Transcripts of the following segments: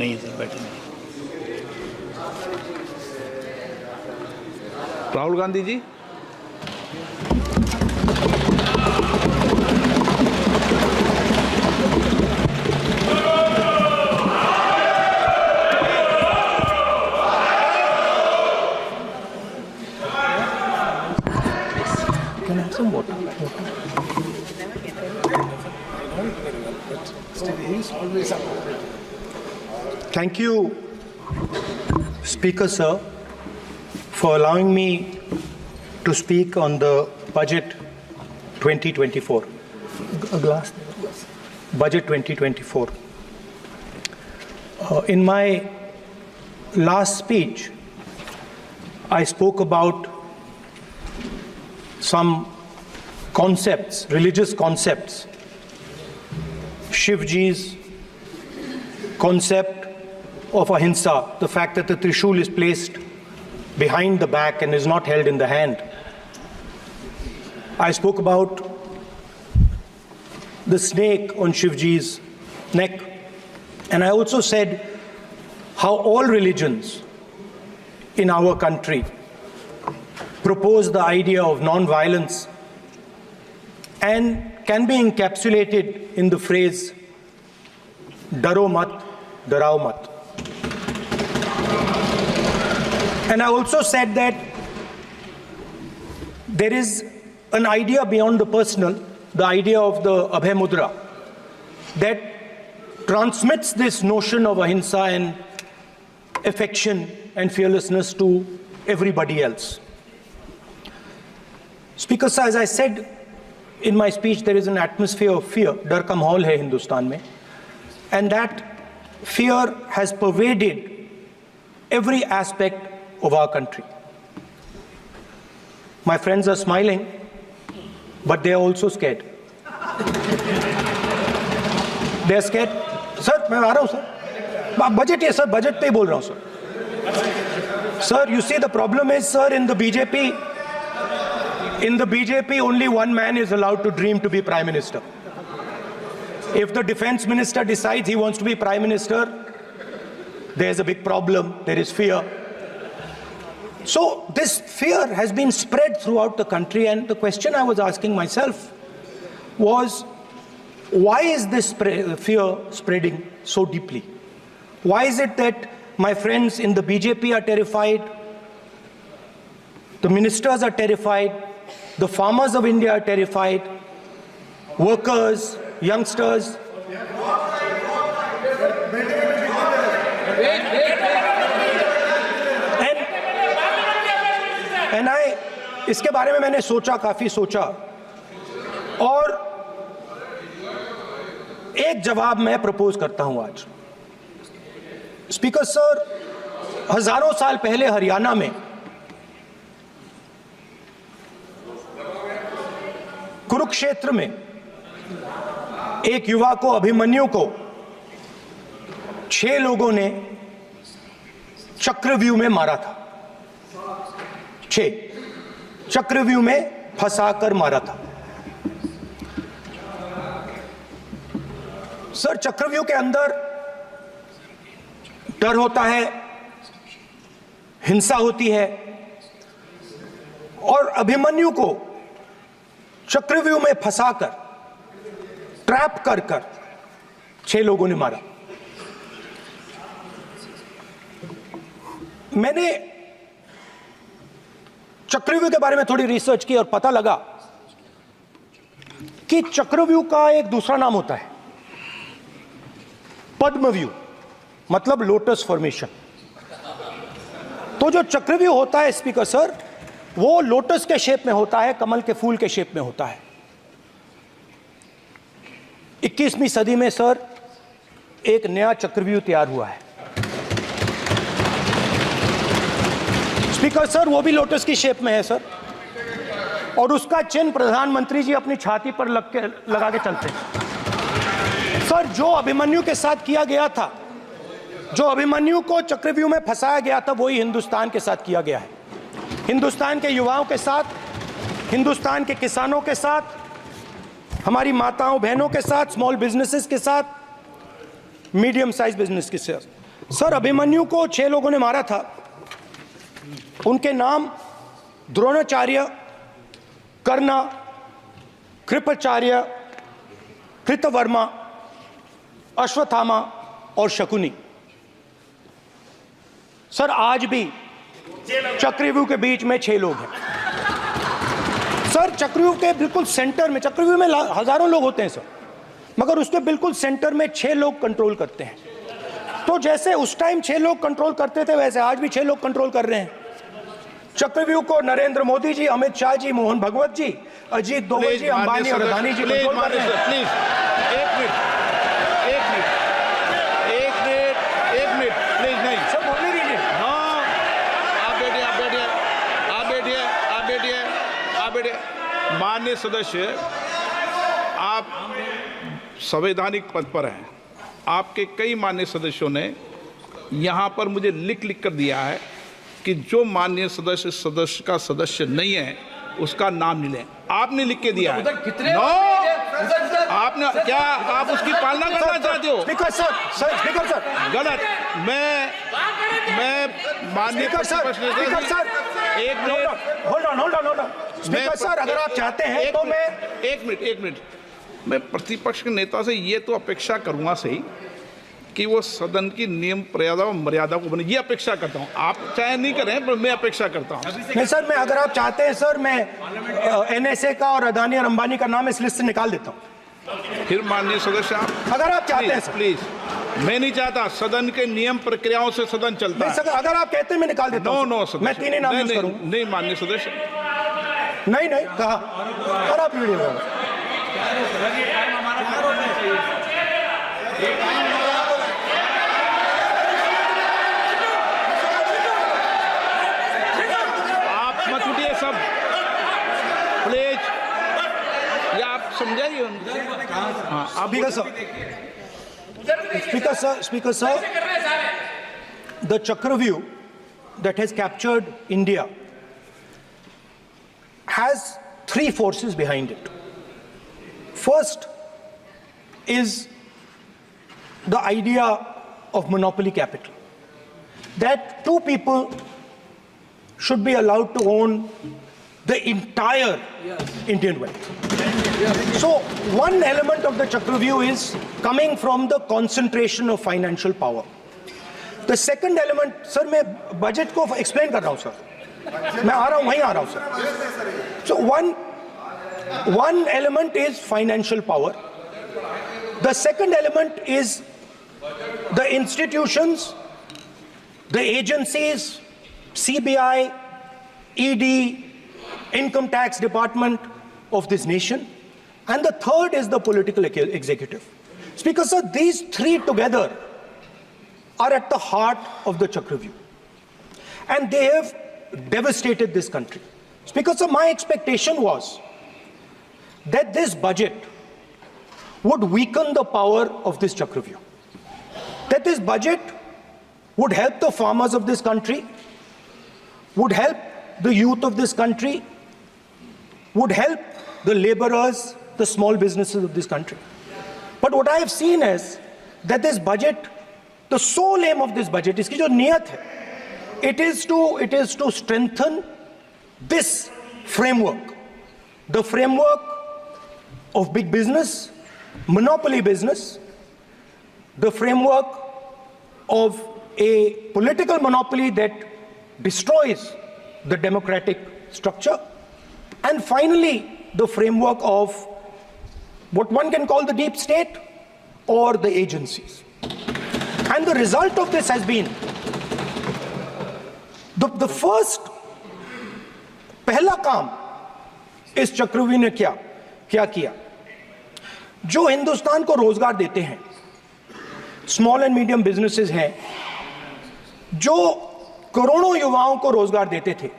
नहीं है सर, बैठे नहीं। राहुल गांधी जी। Can I have some water? Thank you, Speaker Sir, for allowing me to speak on the budget 2024. A glass. Budget 2024. In my last speech, I spoke about some concepts, religious concepts. Shivji's concept of ahimsa, the fact that the Trishul is placed behind the back and is not held in the hand. I spoke about the snake on Shivji's neck. And I also said how all religions in our country propose the idea of non-violence and can be encapsulated in the phrase, Daro mat, darao mat. And I also said that there is an idea beyond the personal, the idea of the Abhay Mudra, that transmits this notion of ahimsa and affection and fearlessness to everybody else. Speaker sir, as I said in my speech, there is an atmosphere of fear, dar ka mahol hai Hindustan mein, and that fear has pervaded every aspect of our country. My friends are smiling, but they are also scared. They are scared. Sir, मैं आ रहा हूँ sir. Budget है sir, budget पे ही बोल रहा हूँ sir. Sir, you see the problem is sir, in the BJP only one man is allowed to dream to be Prime Minister. If the Defense Minister decides he wants to be Prime Minister, there's a big problem, there is fear. So this fear has been spread throughout the country, and the question I was asking myself was, why is this fear spreading so deeply? Why is it that my friends in the BJP are terrified, the ministers are terrified, the farmers of India are terrified, workers, youngsters? And इसके बारे में मैंने सोचा, काफी सोचा, और एक जवाब मैं प्रपोज करता हूं आज. स्पीकर सर, हजारों साल पहले हरियाणा में कुरुक्षेत्र में एक युवा को, अभिमन्यु को 6 लोगों ने चक्रव्यूह में मारा था. 6 चक्रव्यूह में फंसाकर मारा था. सर, चक्रव्यूह के अंदर डर होता है, हिंसा होती है, और अभिमन्यु को चक्रव्यूह में फंसाकर, ट्रैप कर 6 लोगों ने मारा. मैंने चक्रव्यूह के बारे में थोड़ी रिसर्च की और पता लगा कि चक्रव्यूह का एक दूसरा नाम होता है, पद्मव्यूह, मतलब लोटस फॉर्मेशन. तो जो चक्रव्यूह होता है स्पीकर सर, वो लोटस के शेप में होता है, कमल के फूल के शेप में होता है. 21वीं सदी में सर एक नया चक्रव्यूह तैयार हुआ है. स्पीकर सर, वो भी लोटस की शेप में है सर, और उसका चिन्ह प्रधानमंत्री जी अपनी छाती पर लगा के चलते हैं. सर, जो अभिमन्यु के साथ किया गया था, जो अभिमन्यु को चक्रव्यूह में फंसाया गया था, वही हिंदुस्तान के साथ किया गया है. हिंदुस्तान के युवाओं के साथ, हिंदुस्तान के किसानों के साथ, हमारी माताओं बहनों के साथ, स्मॉल बिजनेसेस के साथ, मीडियम साइज बिजनेस के साथ. सर, अभिमन्यु को 6 लोगों ने मारा था। उनके नाम द्रोणाचार्य, कर्ण, कृपाचार्य, कृतवर्मा, अश्वत्थामा और शकुनी। सर, आज भी चक्रव्यूह के बीच में 6 लोग हैं। सर, चक्रव्यूह के बिल्कुल सेंटर में, चक्रव्यूह में हजारों लोग होते हैं सर, मगर उसके बिल्कुल सेंटर में 6 लोग कंट्रोल करते हैं। तो जैसे उस टाइम 6 लोग कंट्रोल करते थे, वैसे आज भी 6 लोग कंट्रोल कर रहे हैं चक्रव्यूह को। नरेंद्र मोदी जी, अमित शाह जी, मोहन भगवत जी, अजीत दोवल जी, अंबानी और अदानी जी कंट्रोल कर रहे हैं। प्लीज एक मिनट प्लीज। नहीं सब बोलने दीजिए। हाँ, आप बैठिए। माननीय सदस्य, आप संवैधानिक पद पर हैं। आपके कई माननीय सदस्यों ने यहाँ पर मुझे लिख कर दिया है कि जो माननीय सदस्य का सदस्य नहीं है उसका नाम नहीं लें। आपने लिख के दिया है। नो, आपने क्या आप उसकी पालना करना चाहते हो? स्पीकर सर, गलत। मैं माननीय स्पीकर सर, एक minute, hold on. Speaker sir, अगर आप चाहते हैं तो मैं एक मिनट मैं प्रतिपक्ष के नेता से ये तो अपेक्षा करूंगा सही कि वो सदन की नियम मर्यादा को बने, ये अपेक्षा करता हूं। आप चाहे नहीं करें, पर मैं अपेक्षा करता हूं। नहीं सर, मैं अगर आप चाहते हैं सर, मैं एनएसए का और अदानी और अंबानी का नाम इस लिस्ट से निकाल देता हूं। फिर माननीय सदस्य, आप अगर आप चाहते हैं सर। प्लीज, मैं नहीं चाहता। सदन के नियम प्रक्रियाओं से सदन चलता है। सर, अगर आप कहते हैं मैं निकाल देता हूं। नो मैं 3 ही नाम यूज करूंगा। नहीं माननीय सदस्य, नहीं कहा। और आप वीडियो लगाओ। आप मत उठिए सब, प्लीज। या आप समझाइए। हाँ, आप Speaker sir, the Chakravyuh that has captured India has 3 forces behind it. First is the idea of monopoly capital, that 2 people should be allowed to own the entire Indian wealth. So one element of the Chakravyuh is coming from the concentration of financial power. The second element, sir, मैं budget को explain कर रहा हूं sir, मैं आ रहा हूं, वहीं आ रहा हूं sir. So one element is financial power. The second element is the institutions, the agencies, CBI, ED, Income Tax Department of this nation. And the third is the political executive. Speaker sir, these 3 together are at the heart of the Chakravyuh. And they have devastated this country. Speaker sir, my expectation was that this budget would weaken the power of this Chakravyuh. That this budget would help the farmers of this country, would help the youth of this country, would help the laborers, the small businesses of this country. But what I have seen is that this budget, the sole aim of this budget, iski jo niyat hai, it is to strengthen this framework, the framework of big business, monopoly business, the framework of a political monopoly that destroys the democratic structure, and finally the framework of what one can call the deep state or the agencies. And the result of this has been the first पहला काम इस चक्रव्यूह ने क्या किया, जो हिंदुस्तान को रोजगार देते हैं, स्मॉल एंड मीडियम बिजनेसेस हैं, जो करोड़ों युवाओं को रोजगार देते थे,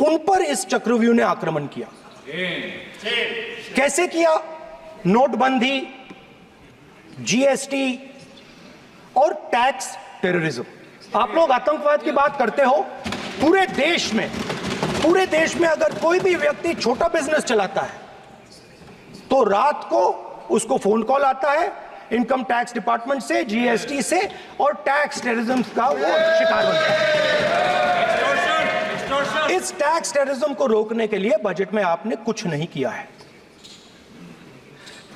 उन पर इस चक्रव्यूह ने आक्रमण किया। कैसे किया? नोटबंदी, जीएसटी और टैक्स टेररिज्म। आप लोग आतंकवाद की बात करते हो, पूरे देश में अगर कोई भी व्यक्ति छोटा बिजनेस चलाता है तो रात को उसको फोन कॉल आता है इनकम टैक्स डिपार्टमेंट से, जीएसटी से, और टैक्स टेररिज्म का वो शिकार बन गया। इस टैक्स टेररिज्म को रोकने के लिए बजट में आपने कुछ नहीं किया है।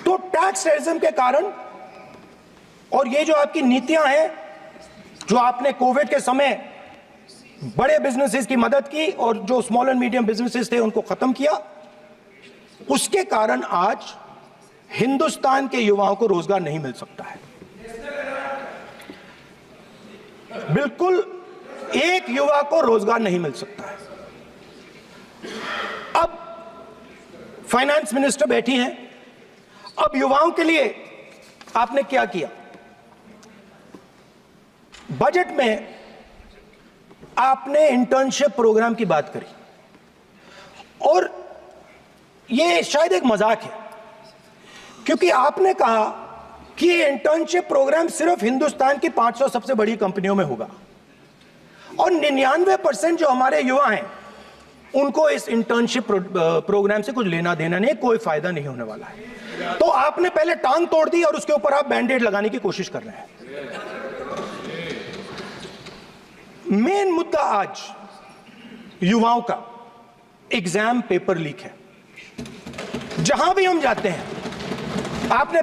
तो टैक्स टेररिज्म के कारण और ये जो आपकी नीतियां हैं, जो आपने कोविड के समय बड़े बिजनेसेस की मदद की और जो स्मॉल एंड मीडियम बिजनेसेस थे उनको खत्म किया, उसके कारण आज हिंदुस्तान के युवाओं को रोजगार नहीं मिल सकता है। बिल्कुल एक युवा को रोजगार नहीं मिल सकता है। अब फाइनेंस मिनिस्टर बैठी हैं, अब युवाओं के लिए आपने क्या किया? बजट में आपने इंटर्नशिप प्रोग्राम की बात करी और यह शायद एक मजाक है, क्योंकि आपने कहा कि ये इंटर्नशिप प्रोग्राम सिर्फ हिंदुस्तान की 500 सबसे बड़ी कंपनियों में होगा और 99% जो हमारे युवा हैं उनको इस इंटर्नशिप प्रोग्राम से कुछ लेना देना नहीं, कोई फायदा नहीं होने वाला है। तो आपने पहले टांग तोड़ दी और उसके ऊपर आप बैंडेड लगाने की कोशिश कर रहे हैं। मेन मुद्दा आज युवाओं का एग्जाम पेपर लीक है। जहां भी हम जाते हैं, आपने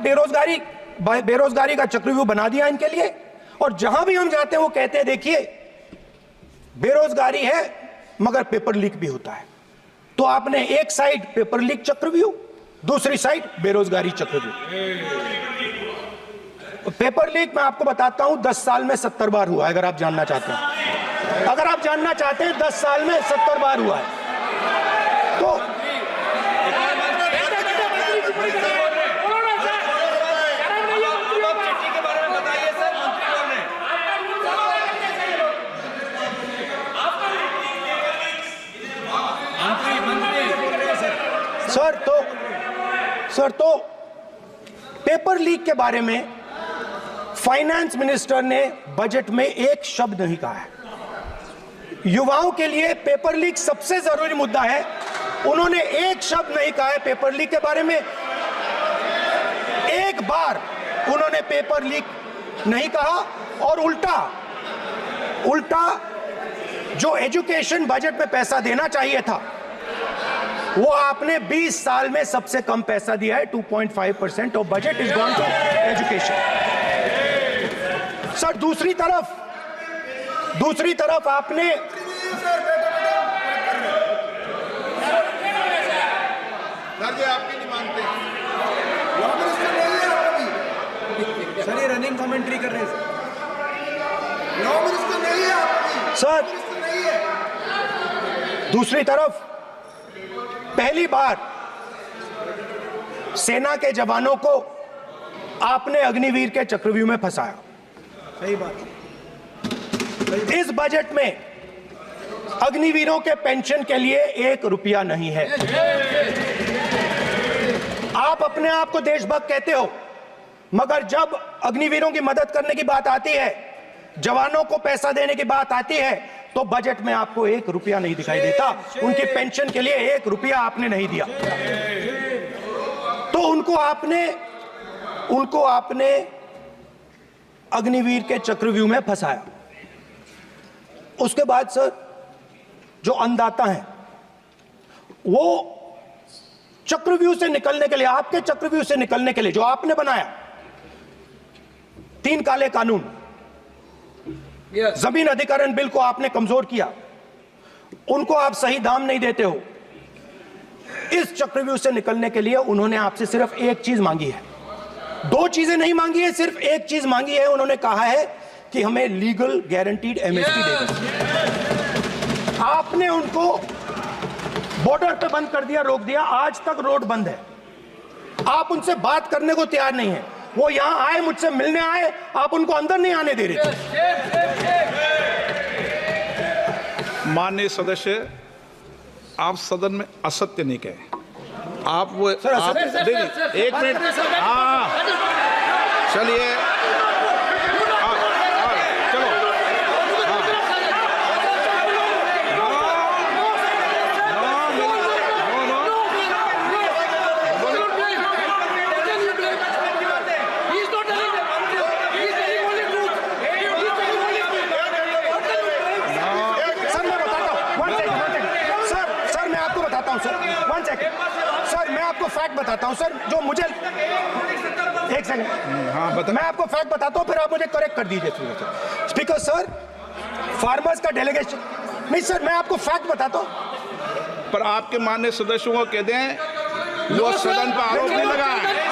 बेरोजगारी का चक्रव्यूह बना दिया इनके लिए, और जहां भी हम जाते हैं वो कहते हैं देखिए बेरोजगारी है मगर पेपर लीक भी होता है। तो आपने एक साइड पेपर लीक चक्रव्यूह, दूसरी साइड बेरोजगारी चक्रव्यूह। पेपर लीक मैं आपको बताता हूं 10 साल में 70 बार हुआ है। अगर आप जानना चाहते हैं, 10 साल में 70 बार हुआ है। तो सर तो पेपर लीक के बारे में फाइनेंस मिनिस्टर ने बजट में एक शब्द नहीं कहा है। युवाओं के लिए पेपर लीक सबसे जरूरी मुद्दा है, उन्होंने एक शब्द नहीं कहा है पेपर लीक के बारे में। एक बार उन्होंने पेपर लीक नहीं कहा और उल्टा जो एजुकेशन बजट में पैसा देना चाहिए था वो आपने 20 साल में सबसे कम पैसा दिया है। 2.5% of budget is gone to education. Sir दूसरी तरफ आपने आपकी नहीं मानते सर, ये रनिंग कमेंट्री कर रहे हैं लॉ मिनिस्टर नहीं है आपकी। सर दूसरी तरफ पहली बार सेना के जवानों को आपने अग्निवीर के चक्रव्यूह में फंसाया। सही बात। इस बजट में अग्निवीरों के पेंशन के लिए 1 रुपया नहीं है। आप अपने आप को देशभक्त कहते हो, मगर जब अग्निवीरों की मदद करने की बात आती है, जवानों को पैसा देने की बात आती है, तो बजट में आपको 1 रुपया नहीं दिखाई देता। उनकी पेंशन के लिए 1 रुपया आपने नहीं दिया। तो उनको आपने अग्निवीर के चक्रव्यूह में फंसाया। उसके बाद सर जो अन्नदाता हैं वो चक्रव्यूह से निकलने के लिए, आपके चक्रव्यूह से निकलने के लिए जो आपने बनाया 3 काले कानून, जमीन अधिग्रहण बिल को आपने कमजोर किया, उनको आप सही दाम नहीं देते हो। इस चक्रव्यूह से निकलने के लिए उन्होंने आपसे सिर्फ एक चीज मांगी है, 2 चीजें नहीं मांगी है, सिर्फ एक चीज मांगी है। उन्होंने कहा है कि हमें लीगल गारंटीड एमएसपी दे दो। आपने उनको बॉर्डर पे बंद कर दिया, रोक दिया। आज तक रोड बंद है। आप उनसे बात करने को तैयार नहीं है। वो यहां आए, मुझसे मिलने आए, आप उनको अंदर नहीं आने दे रहे थे। माननीय सदस्य, आप सदन में असत्य नहीं कहे। आप वो सर, आप एक मिनट, हाँ चलिए, चलो, आपको फैक्ट बताता हूं सर, जो मुझे एक सेकंड, हाँ बता। मैं आपको फैक्ट बताता हूं, फिर आप मुझे करेक्ट कर दीजिए स्पीकर सर। फार्मर्स का डेलीगेशन नहीं सर, मैं आपको फैक्ट बताता हूं। पर आपके माननीय सदस्यों को कह दें वो सदन पर आरोप नहीं लगाए। मेरे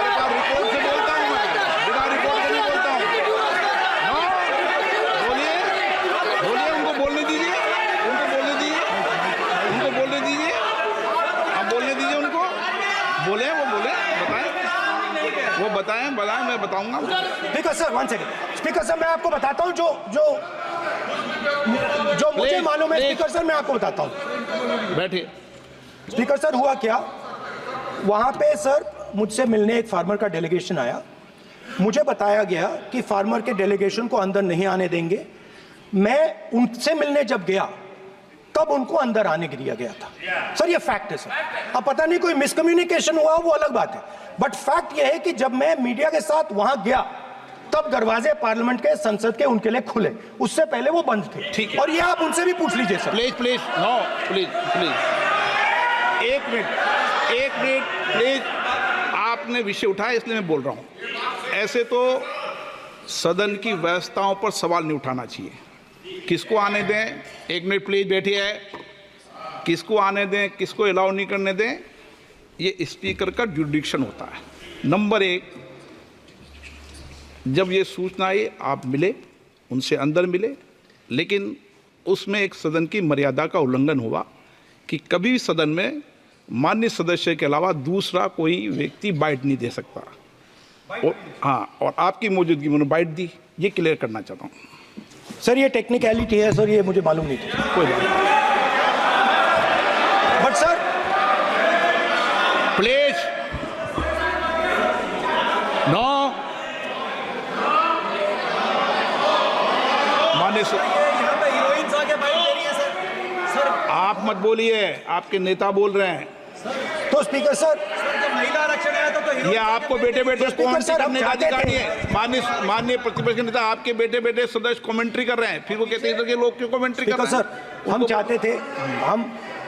पास रिपोर्ट से बोलता हूं, मैं बिना रिपोर्ट के नहीं बोलता हूं। हाँ बोलिए बोलिए, उनको बोलने दीजिए, उनको बोलने दीजिए, उनको बोलने दीजिए, आप बोलने दीजिए उनको, बोले वो बोले, बताएं वो बताएं, मैं बताऊंगा। Speaker sir 1 second, speaker sir मैं आपको बताता हूं जो मुझे मालूम है। स्पीकर सर मैं आपको बताता हूं, बैठिए। स्पीकर सर हुआ क्या, वहां पे सर मुझसे मिलने एक फार्मर का डेलीगेशन आया। मुझे बताया गया कि फार्मर के डेलीगेशन को अंदर नहीं आने देंगे। मैं उनसे मिलने जब गया तब उनको अंदर आने के दिया गया था। सर ये फैक्ट है सर। अब पता नहीं कोई मिसकम्युनिकेशन हुआ, वो अलग बात है, बट फैक्ट ये है कि जब मैं मीडिया के साथ वहां गया तब दरवाजे पार्लियामेंट के, संसद के उनके लिए खुले, उससे पहले वो बंद थे। ठीक है। और ये आप उनसे भी पूछ लीजिए sir. Please please no please please एक मिनट प्लीज, आपने विषय उठाया इसलिए मैं बोल रहा हूं। ऐसे तो सदन की व्यवस्थाओं पर सवाल नहीं उठाना चाहिए। किसको आने दें, एक मिनट प्लीज बैठिए, किसको आने दें किसको अलाउ नहीं करने दें, ये स्पीकर का जुडिक्शन होता है। नंबर 1, जब ये सूचना आई आप मिले, उनसे अंदर मिले, लेकिन उसमें एक सदन की मर्यादा का उल्लंघन हुआ कि कभी भी सदन में माननीय सदस्य के अलावा दूसरा कोई व्यक्ति बाइट नहीं दे सकता। और आपकी मौजूदगी में बाइट दी, ये क्लियर करना चाहता हूँ। सर ये टेक्निकलिटी है सर, ये मुझे मालूम नहीं थी। कोई बात नहीं, बट सर प्लीज नो। माननीय यहाँ पे हीरोइंस आके बाइट दे रही है सर। सर आप मत बोलिए, आपके नेता बोल रहे हैं। तो स्पीकर सर जब महिला आरक्षण आया था तो ये आपको बेटे बेटे कमेंट्री सर, हम करने का चाहते अधिकार थे। नहीं है। माननीय प्रतिपक्ष के नेता आपके बेटे बेटे सदस्य कमेंट्री कर रहे हैं, फिर वो कहते हैं कि लोग क्यों कमेंट्री कर रहे हैं। सर हम चाहते थे,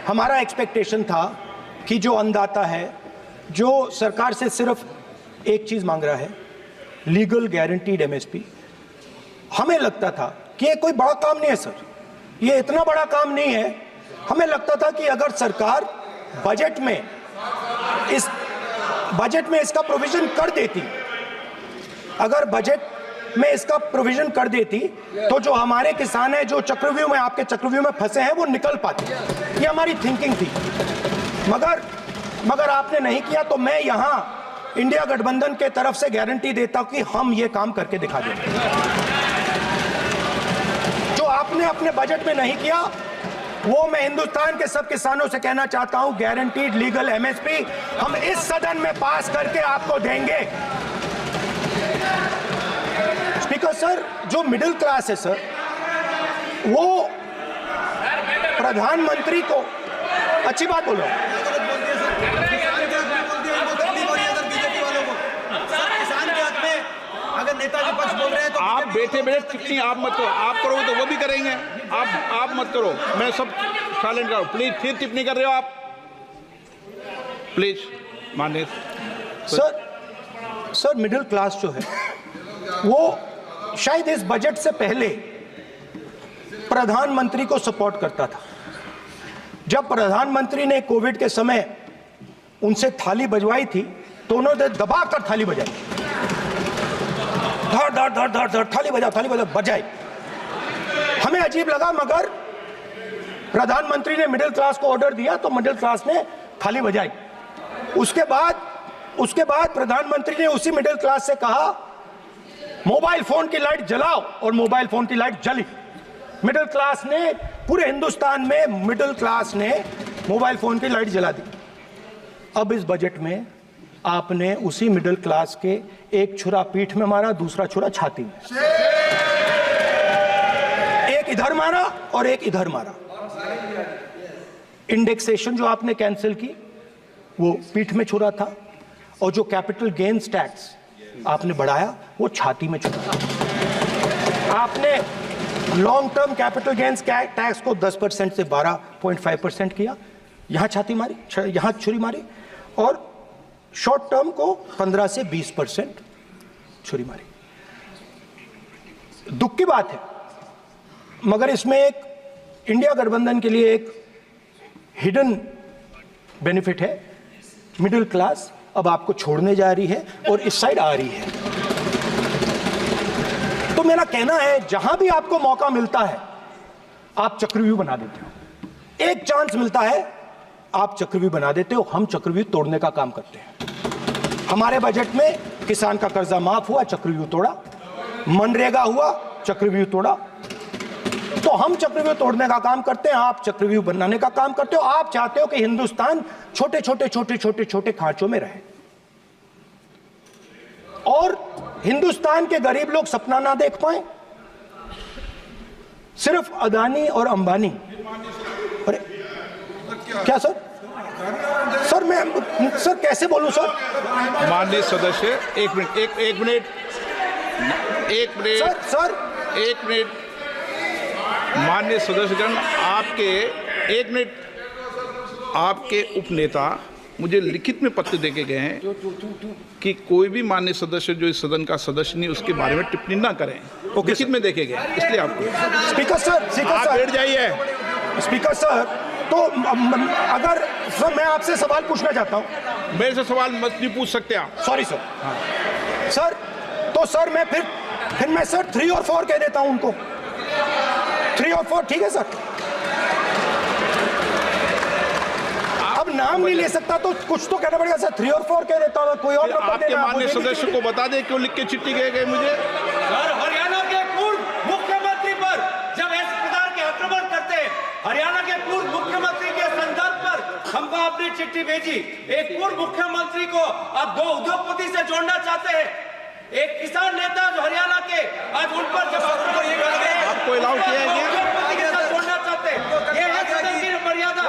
हमारा एक्सपेक्टेशन था कि जो अन्नदाता है, जो सरकार से सिर्फ एक चीज मांग रहा है, लीगल गारंटीड एमएसपी, हमें लगता था कि ये कोई बड़ा काम नहीं है सर, ये इतना बड़ा काम नहीं है। हमें लगता था कि अगर सरकार बजट में इसका प्रोविजन कर देती, अगर बजट में इसका प्रोविजन कर देती तो जो हमारे किसान हैं जो चक्रव्यूह में, आपके चक्रव्यूह में फंसे हैं, वो निकल पाते। ये हमारी थिंकिंग थी, मगर आपने नहीं किया। तो मैं यहां इंडिया गठबंधन के तरफ से गारंटी देता हूं कि हम ये काम करके दिखा देंगे। जो आपने अपने बजट में नहीं किया वो मैं हिंदुस्तान के सब किसानों से कहना चाहता हूं, गारंटीड लीगल एमएसपी हम इस सदन में पास करके आपको देंगे। स्पीकर सर, जो मिडिल क्लास है सर, वो प्रधानमंत्री को अच्छी बात बोलो, अगर नेताजी पक्ष बोल रहे हैं तो आप बैठे बैठे टिप्पणी आप मत करो, आप करोगे तो वो भी करेंगे। आप मत करो, मैं सब साइलेंट करो प्लीज। फिर टिप्पणी कर रहे हो आप, प्लीज। माननीय सर मिडिल क्लास जो है वो शायद इस बजट से पहले प्रधानमंत्री को सपोर्ट करता था। जब प्रधानमंत्री ने कोविड के समय उनसे थाली बजवाई थी तो उन्होंने दबाकर थाली बजाई, धड़ धड़ धड़ धड़ धड़ थाली बजा बजाई। हमें अजीब लगा, मगर प्रधानमंत्री ने मिडिल क्लास को ऑर्डर दिया तो मिडिल क्लास ने थाली बजाई। उसके बाद प्रधानमंत्री ने उसी मिडिल क्लास से कहा मोबाइल फोन की लाइट जलाओ, और मोबाइल फोन की लाइट जली। मिडिल क्लास ने, पूरे हिंदुस्तान में मिडिल क्लास ने मोबाइल फोन की लाइट जला दी। अब इस बजट में आपने उसी मिडिल क्लास के एक छुरा पीठ में मारा, दूसरा छुरा छाती में, एक इधर मारा और एक इधर मारा। इंडेक्सेशन जो आपने कैंसिल की वो पीठ में छुरा था, और जो कैपिटल गेन्स टैक्स आपने बढ़ाया वो छाती में छुरा। आपने long term capital gains tax को 10% से 12.5% किया, यहाँ छाती मारी, यहाँ छुरी मारी, और शॉर्ट टर्म को 15 से 20% छुरी मारी। दुख की बात है, मगर इसमें एक इंडिया गठबंधन के लिए एक हिडन बेनिफिट है। मिडिल क्लास अब आपको छोड़ने जा रही है और इस साइड आ रही है। तो मेरा कहना है, जहां भी आपको मौका मिलता है आप चक्रव्यूह बना देते हो। एक चांस मिलता है आप चक्रव्यूह बना देते हो। हम चक्रव्यूह तोड़ने का काम करते हैं। हमारे बजट में किसान का कर्जा माफ हुआ, चक्रव्यूह तोड़ा। मनरेगा हुआ, चक्रव्यूह तोड़ा। तो हम चक्रव्यूह तोड़ने का काम करते हैं, आप चक्रव्यूह बनाने का काम करते हो। आप चाहते हो कि हिंदुस्तान छोटे छोटे छोटे छोटे छोटे खांचों में रहे और हिंदुस्तान के गरीब लोग सपना ना देख पाए। सिर्फ अदानी और अंबानी। अरे क्या सर? सर मैं सर कैसे बोलूं सर? माननीय सदस्य, एक मिनट सर माननीय सदस्यगण, आपके उपनेता मुझे लिखित में पत्र देके गए हैं कि कोई भी माननीय सदस्य जो इस सदन का सदस्य नहीं उसके बारे में टिप्पणी ना करें। लिखित में देखे गए, इसलिए आपको स्पीकर सर आप बैठ जाइए। स्पीकर सर, तो अगर सर मैं आपसे सवाल पूछना चाहता हूं। मेरे से सवाल मत नहीं पूछ सकते आप। Sorry sir. सर तो सर मैं फिर मैं सर 3 और 4 कह देता हूं उनको। 3 और 4 ठीक है सर? अब नाम नहीं ले सकता तो कुछ तो कहना पड़ेगा सर। 3 और 4 कह देता हूं, कोई और नंबर आपके माननीय सदस्य को बता दें क्यों लिख के चिट्ठी गए मुझे। सर, हरियाणा के पूर्व मुख्यमंत्री पर जब ऐसे प्रकार के आक्रमण करते हैं, हरियाणा के पूर्व मुख्यमंत्री के संदर्भ पर हमको अपनी चिट्ठी भेजी। एक पूर्व मुख्यमंत्री को आप 2 उद्योगपति से जोड़ना चाहते हैं, एक किसान नेता जो हरियाणा के, आज उन पर जब आपको अलाउ किया गया, उद्योगपति के साथ जोड़ना चाहते हैं। ये है सदन की मर्यादा।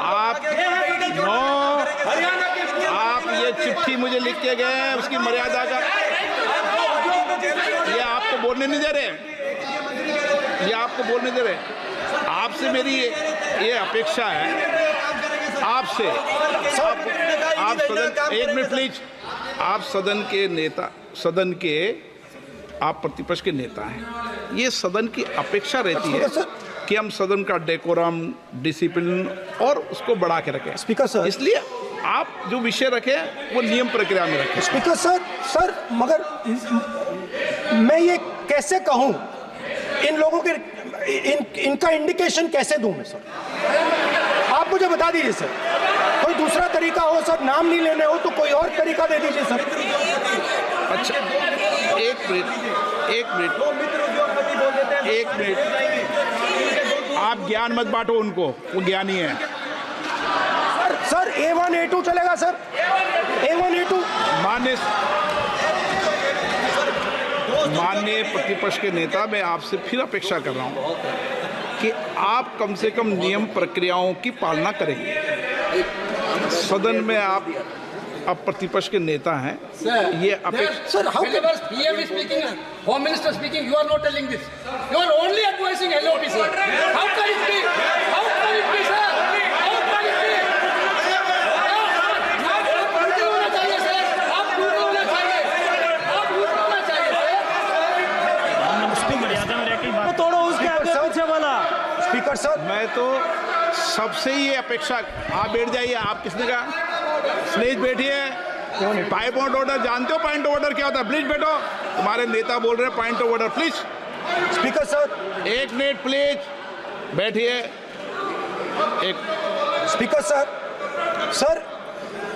हरियाणा के आप ये चिट्ठी मुझे लिख के गए हैं, उसकी मर्यादा का ये आपको बोलने नहीं दे रहे, ये आपको बोलने दे रहे। आपसे मेरी ये अपेक्षा है, आपसे आप सदन, एक मिनट प्लीज, आप सदन के नेता, सदन के आप प्रतिपक्ष के नेता हैं। ये सदन की अपेक्षा रहती है कि हम सदन का डेकोरम, डिसिप्लिन और उसको बढ़ा के रखें। स्पीकर सर, इसलिए आप जो विषय रखें वो नियम प्रक्रिया में रखें। स्पीकर सर मगर मैं ये कैसे कहूं, इन लोगों के इनका इंडिकेशन कैसे दूं मैं सर? आप मुझे बता दीजिए सर, कोई दूसरा तरीका हो सर, नाम नहीं लेने हो तो कोई और तरीका दे दीजिए सर। अच्छा एक मिनट आप ज्ञान मत बांटो उनको, वो ज्ञानी है। सर A1 A2 चलेगा सर, A1 A2। माननीय प्रतिपक्ष के नेता, मैं आपसे फिर अपेक्षा कर रहा हूं कि आप कम से कम नियम प्रक्रियाओं की पालना करेंगे। सदन में आप अब प्रतिपक्ष के नेता हैं, ये अपेक्षा। Sir how PM is speaking, Home Minister speaking, you are not telling this. You are only advising LOP, sir. How can it be? How can it be, sir? How can it be? आप पूरे होना चाहिए sir, आप पूरे होना चाहिए, आप पूरे होना चाहिए सर। तोड़ो उसके आगे पीछे वाला। स्पीकर सर, मैं तो सबसे ये अपेक्षा, आप बैठ जाइए। आप किसने कहा? प्लीज बैठिए। पॉइंट ऑफ ऑर्डर जानते हो? पॉइंट ऑफ ऑर्डर क्या होता है? प्लीज बैठो। तुम्हारे नेता बोल रहे हैं point of order, please. Speaker sir, एक मिनट प्लीज बैठिए। एक स्पीकर सर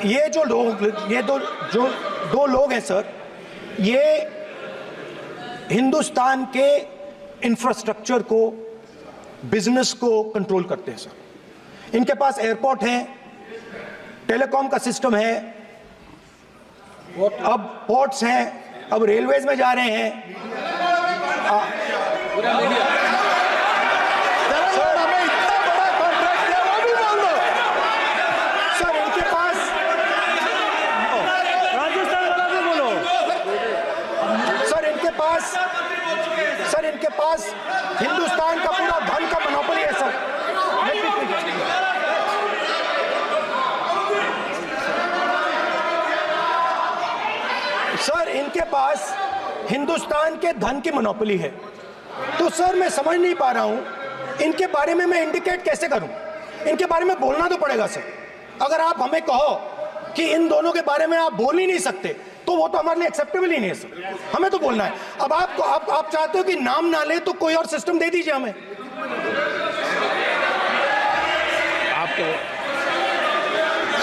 ये जो लोग, ये दो लोग हैं सर, ये हिंदुस्तान के इंफ्रास्ट्रक्चर को, बिजनेस को कंट्रोल करते हैं सर। इनके पास एयरपोर्ट है, टेलीकॉम का सिस्टम है, अब पोर्ट्स हैं, अब रेलवेज में जा रहे हैं। सर हमें इतना बड़ा कॉन्ट्रैक्ट दिया, वो भी बोल दो सर। इनके पास राजस्थान वाला भी बोलो। सर इनके पास हिंदुस्तान का पूरा धन का मोनोपोली है सर। सर इनके पास हिंदुस्तान के धन की मोनोपोली है, तो सर मैं समझ नहीं पा रहा हूं इनके बारे में मैं इंडिकेट कैसे करूं। इनके बारे में बोलना तो पड़ेगा सर। अगर आप हमें कहो कि इन दोनों के बारे में आप बोल ही नहीं सकते तो वो तो हमारे लिए एक्सेप्टेबल ही नहीं है सर, हमें तो बोलना है। अब आप चाहते हो कि नाम ना ले तो कोई और सिस्टम दे दीजिए हमें। आपके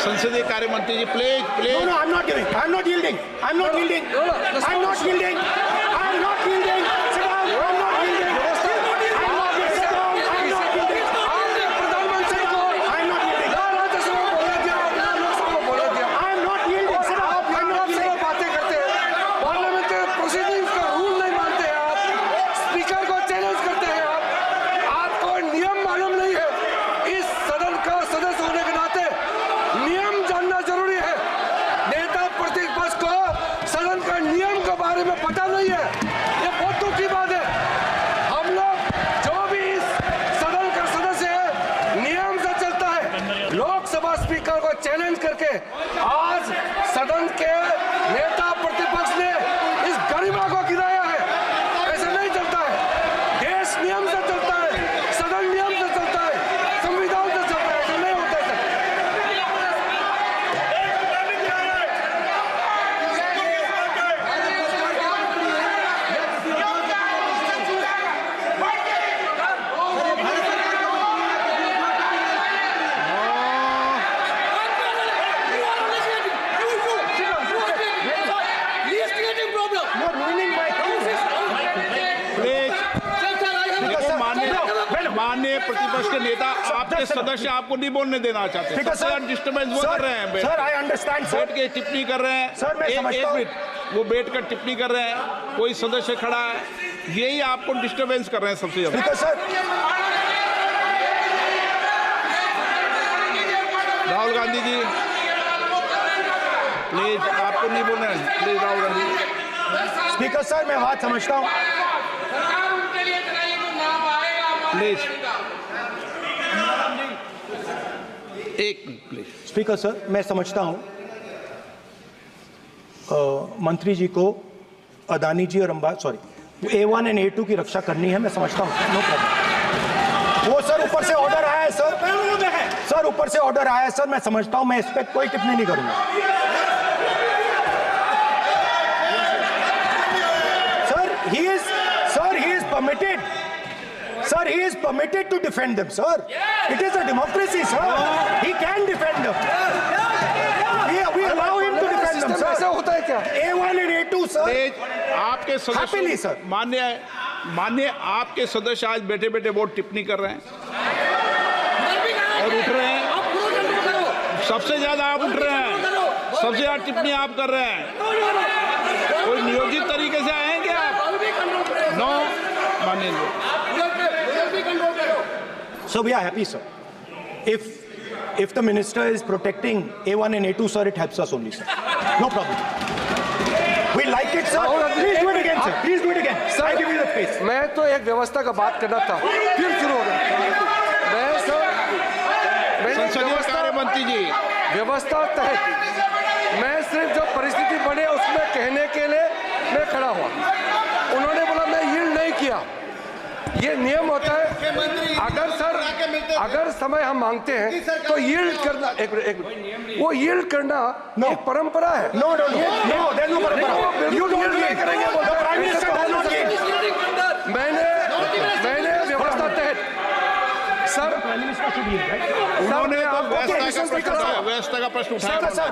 संसदीय कार्य मंत्री जी please please. No, I'm not giving. I'm not yielding. I'm not yielding. I'm not yielding. I'm not yielding. Sit down. I'm not yielding. I'm not yielding. Sit down. I'm not yielding. प्रधानमंत्री को I'm not yielding. Rajya Sabha बोला दिया, लोकसभा बोला दिया। I'm not yielding. Sit down. आप I'm not Lok Sabha yielding. बातें करते हैं, पार्लियामेंट्री प्रोसीडिंग्स का रूल नहीं मानते हैं आप, स्पीकर को चैलेंज करते हैं आप। आपको नियम मालूम नहीं है। इस सदन का सदस्य होने के नाते नियम जानना जरूरी है। नेता प्रतिपक्ष को सदन का नियम के बारे में पता नहीं है, ये बहुत दुख की बात है। हम लोग जो भी इस सदन का सदस्य है नियम से चलता है। लोकसभा स्पीकर को चैलेंज करके आज सदन के नेता प्रतिपक्ष ने इस गरिमा को गिराया है। ऐसा नहीं चलता है। देश नियम से चलता है, सदन नियम से चलता है, संविधान से चलता है। ऐसा नहीं होता है। You're ruining my प्लीज देखो, माननीय प्रतिपक्ष के नेता आपके सदस्य आपको नहीं बोलने देना चाहते, ठीक है सबसे सर। डिस्टर्बेंस वो कर रहे हैं। सर आई अंडरस्टैंड बैठ सर। के टिप्पणी कर रहे हैं। सर, मैं एक समझता हूं। मिनट, वो बैठ कर टिप्पणी कर रहे हैं, कोई सदस्य खड़ा है, यही आपको डिस्टर्बेंस कर रहे हैं सबसे ज्यादा। ठीक है सर। राहुल गांधी जी प्लीज, आपको नहीं बोलना है, please Rahul Gandhi. Speaker sir मैं बात समझता हूँ। प्लीज एक मिनट प्लीज। स्पीकर सर मैं समझता हूँ मंत्री जी को अदानी जी और A1 और A2 की रक्षा करनी है, मैं समझता हूँ, नो प्रॉब्लम। वो सर ऊपर से ऑर्डर आया है सर ऊपर से ऑर्डर आया है सर, मैं समझता हूँ, मैं इस पर कोई टिप्पणी नहीं करूंगा। Sir he is permitted. Sir, he is permitted to defend them, sir. It is a democracy, sir. He can defend them. We allow him to defend them, ऐसा sir. होता है क्या? A1 and A2, sir. Please आपके Happily, सदस्य sir. मान्य आपके सदस्य आज बैठे बैठे बहुत टिप्पणी कर रहे हैं और उठ रहे हैं। सबसे ज्यादा आप उठ रहे हैं, सबसे ज्यादा टिप्पणी आप कर रहे हैं। कोई नियोजित तरीके से आएंगे आप? नो मानिए। So we are happy, sir. If the minister is protecting A1 and A2, sir, it helps us only, sir. No problem. We like it, sir. Please do it again, sir. Please do it again. Sir, I give you the space. मैं तो एक व्यवस्था का बात करना था, फिर शुरू हो गया। मैं संसदीय कार्य मंत्री जी, व्यवस्था तहत मैं सिर्फ जो परिस्थिति बने उसमें कहने के लिए मैं खड़ा हुआ। उन्होंने बोला मैं यील्ड नहीं किया। ये नियम होता है। अगर समय हम मांगते हैं तो यील्ड करना, एक मिनट, वो यील्ड करना एक परंपरा है। No, there's no parampara. You don't नहीं करेंगे। The Prime Minister does not yield. मैंने व्यवस्था तहत सर उन्होंने व्यवस्था का प्रश्न उठाया। सर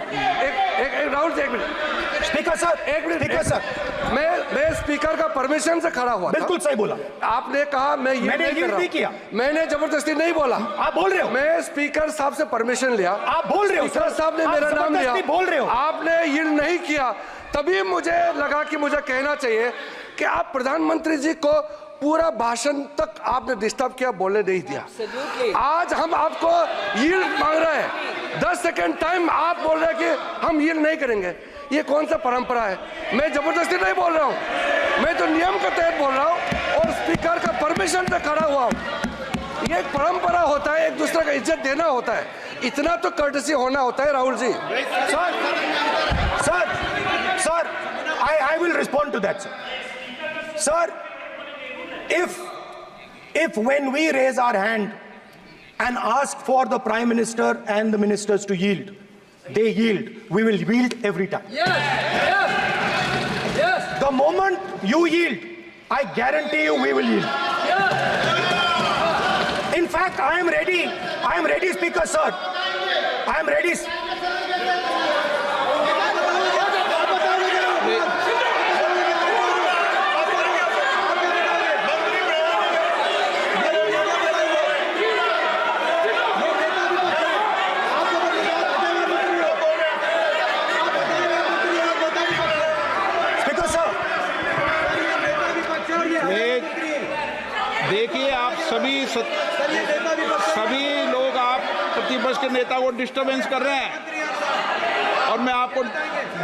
एक राहुल जी, एक मिनट। स्पीकर सर, एक मिनट स्पीकर सर, मैं स्पीकर का परमिशन से खड़ा हुआ था। बिल्कुल सही बोला। आपने कहा मैं ये मैंने नहीं कर yield रहा नहीं किया। मैंने जबरदस्ती नहीं बोला। आप बोल रहे हो। मैं स्पीकर साहब से परमिशन लिया। आप बोल रहे हो स्पीकर सर। साहब ने आप मेरा नाम लिया। जबरदस्ती बोल रहे हो। आपने यील्ड नहीं किया, तभी मुझे लगा कि मुझे कहना चाहिए कि आप प्रधानमंत्री जी को पूरा भाषण तक आपने डिस्टर्ब किया, बोलने नहीं दिया। आज हम आपको यील्ड मांग रहे हैं, 10 सेकंड टाइम आप बोल रहे हैं कि हम यील्ड नहीं करेंगे। ये कौन सा परंपरा है? मैं जबरदस्ती नहीं बोल रहा हूँ, मैं तो नियम के तहत बोल रहा हूँ और स्पीकर का परमिशन से खड़ा हुआ हूँ। ये एक परंपरा होता है, एक दूसरे का इज्जत देना होता है, इतना तो कर्टसी होना होता है। Rahul ji, sir I will respond to that, sir. Sir, if when we raise our hand and ask for the Prime Minister and the ministers to yield, they yield, we will yield every time. Yes. The moment you yield, I guarantee you we will yield. In fact, I am ready, Speaker, sir. I am ready. देखिए, आप सभी लोग आप प्रतिपक्ष के नेता को disturbance कर रहे हैं और मैं आपको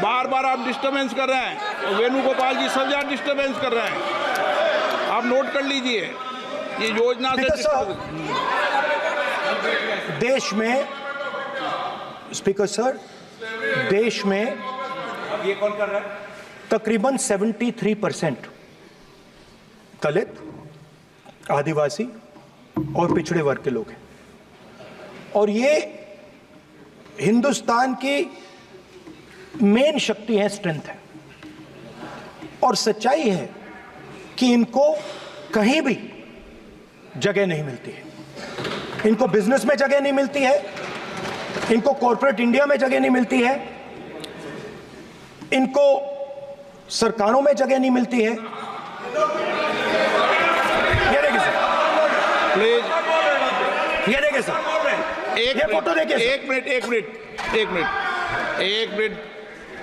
बार आप डिस्टर्बेंस कर रहे हैं। वेणुगोपाल जी सब जगह डिस्टर्बेंस कर रहे हैं, आप नोट कर लीजिए। ये योजना से देश में, स्पीकर सर, देश में ये कौन कर रहा है? तकरीबन 73% दलित, आदिवासी और पिछड़े वर्ग के लोग हैं और ये हिंदुस्तान की मेन शक्ति है, स्ट्रेंथ है। और सच्चाई है कि इनको कहीं भी जगह नहीं मिलती है। इनको बिजनेस में जगह नहीं मिलती है, इनको कॉर्पोरेट इंडिया में जगह नहीं मिलती है, इनको सरकारों में जगह नहीं मिलती है। प्लीज ये देखिए सर, ये फोटो देखिए। एक मिनट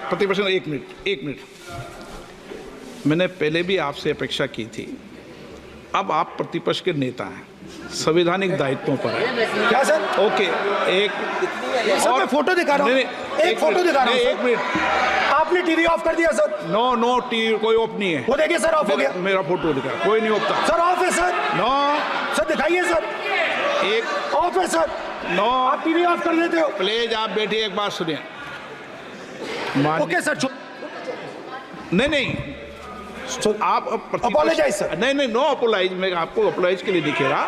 प्रतिपक्ष, एक मिनट। मैंने पहले भी आपसे अपेक्षा की थी, अब आप प्रतिपक्ष के नेता हैं, संवैधानिक दायित्वों पर है। क्या सर? ओके, एक और मैं फोटो दिखा रहा हूँ, एक फोटो दिखा रहा हूँ। एक मिनट, आपने टीवी ऑफ कर दिया सर? नो टीवी कोई ऑफ नहीं है। वो देखिए सर, ऑफ हो गया। मेरा फोटो दिखा, कोई नहीं ऑफ सर, ऑफ है सर। नो सर दिखाइए सर, एक ऑफ है सर। नो, आप टीवी ऑफ कर देते हो। प्लीज आप बैठिए, एक बात सुनिए। ओके सर, नहीं आप अपोलोजाइज सर। नहीं, नो अपोलाइज। मैं आपको अपोलाइज के लिए दिखे रहा।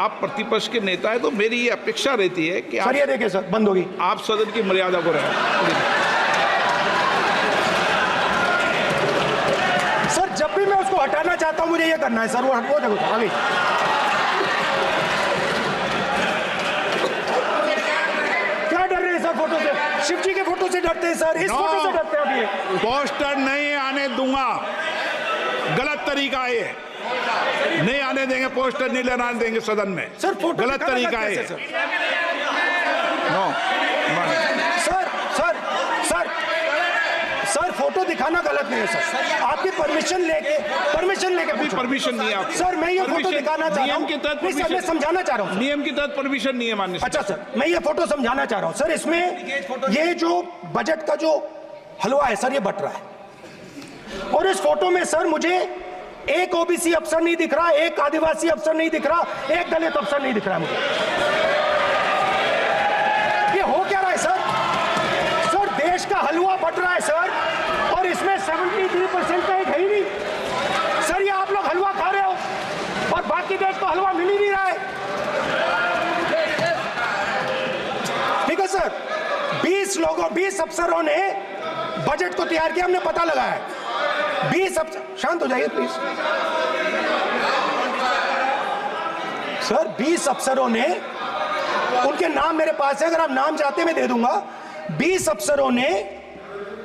आप प्रतिपक्ष के नेता है तो मेरी ये अपेक्षा रहती है कि सर, ये देखिए सर, बंद होगी। आप सदन की मर्यादा को रखें। सर, जब भी मैं उसको हटाना चाहता हूं मुझे ये करना है सर। वो देखो आगे। क्या डर रहे हैं सर फोटो से? शिव जी के फोटो से डरते हैं सर, इस फोटो से डरते हैं। अभी पोस्टर नहीं आने दूंगा, गलत तरीका है ये। नहीं आने देंगे, पोस्टर नहीं लगाने देंगे सदन में। सर, फोटो गलत तरीका है। नो सर, फोटो दिखाना गलत नहीं है सर। आपकी परमिशन लेके परमिशन नहीं है आप। सर, मैं ये फोटो दिखाना चाह रहा हूँ। नियम के तहत मैं समझाना चाह रहा हूँ। नियम के तहत परमिशन नहीं है माननीय। अच्छा सर, मैं ये फोटो समझाना चाह रहा हूँ सर। इसमें ये जो बजट का जो हलवा है सर, ये बट रहा है और इस फोटो में सर मुझे एक ओबीसी अफसर नहीं दिख रहा, एक आदिवासी अफसर नहीं दिख रहा, एक दलित अफसर नहीं दिख रहा मुझे। ये हो क्या रहा है सर? सर, देश का हलवा बट रहा है सर और इसमें 73% का एक है ही नहीं सर। ये आप लोग हलवा खा रहे हो और बाकी देश को हलवा मिल ही नहीं रहा है। ठीक है सर, 20 अफसरों ने बजट को तैयार किया, हमने पता लगाया है। 20 अफसर, शांत हो जाइए प्लीज सर। 20 अफसरों ने, उनके नाम मेरे पास है, अगर आप नाम चाहते मैं दे दूंगा। 20 अफसरों ने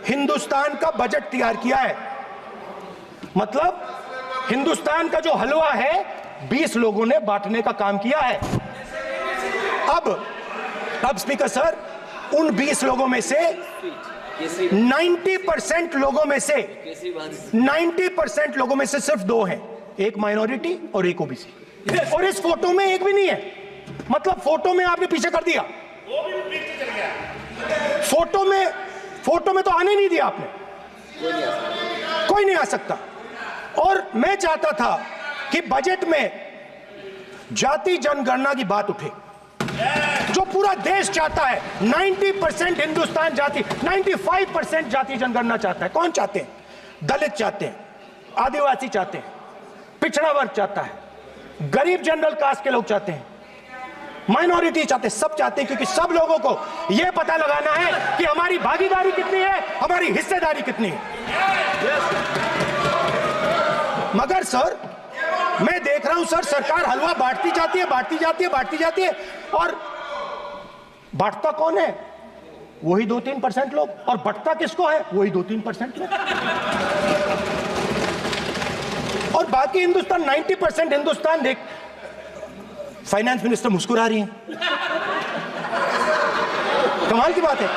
हिंदुस्तान का बजट तैयार किया है। मतलब हिंदुस्तान का जो हलवा है 20 लोगों ने बांटने का काम किया है। अब स्पीकर सर, उन 20 लोगों में से 90% लोगों में से सिर्फ 2 हैं, एक माइनॉरिटी और एक ओबीसी। और इस फोटो में एक भी नहीं है। मतलब फोटो में आपने पीछे कर दिया, फोटो में तो आने नहीं दिया आपने। कोई नहीं आ सकता। और मैं चाहता था कि बजट में जाति जनगणना की बात उठे, जो पूरा देश चाहता है। 90% हिंदुस्तान जाति, 95% जाति जनगणना चाहता है। कौन चाहते हैं? दलित चाहते हैं, आदिवासी चाहते हैं, पिछड़ा वर्ग चाहता है, गरीब जनरल कास्ट के लोग चाहते हैं, माइनॉरिटी चाहते हैं, सब चाहते हैं, क्योंकि सब लोगों को यह पता लगाना है कि हमारी भागीदारी कितनी है, हमारी हिस्सेदारी कितनी है। मगर सर मैं देख रहा हूं सर, सरकार हलवा बांटती जाती है, बांटती जाती है, बांटती जाती है, और बांटता कौन है? वही 2-3% लोग, और बंटता किसको है? वही 2-3% लोग, और बाकी हिंदुस्तान 90% हिंदुस्तान देख। फाइनेंस मिनिस्टर मुस्कुरा रही हैं, कमाल की बात है।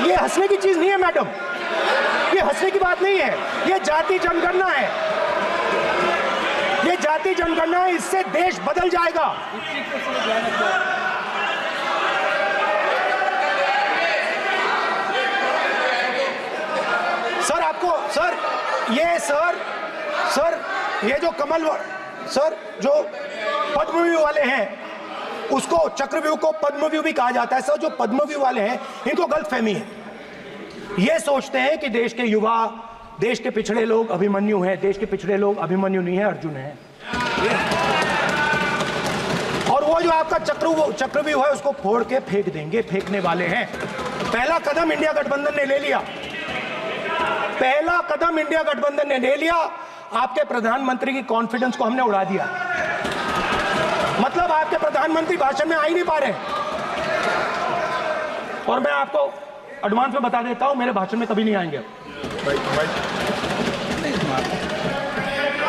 ये हंसने की चीज नहीं है मैडम, ये हंसने की बात नहीं है, ये जाति जनगणना है, ये जाति जनगणना है, इससे देश बदल जाएगा। सर आपको सर ये जो कमल सर जो पद्मव्यूह वाले हैं, उसको चक्रव्यूह को पद्मव्यूह भी कहा जाता है। सर जो पद्मव्यूह वाले हैं इनको गलतफहमी है, ये सोचते हैं कि देश के युवा, देश के पिछड़े लोग अभिमन्यु हैं। देश के पिछड़े लोग अभिमन्यु नहीं है, अर्जुन है। और वो जो आपका चक्रव्यूह है उसको फोड़ के फेंक देंगे, फेंकने वाले हैं। पहला कदम इंडिया गठबंधन ने ले लिया, पहला कदम इंडिया गठबंधन ने ले लिया। आपके प्रधानमंत्री की कॉन्फिडेंस को हमने उड़ा दिया, मतलब आपके प्रधानमंत्री भाषण में आ ही नहीं पा रहे। और मैं आपको एडवांस में बता देता हूं, मेरे भाषण में कभी नहीं आएंगे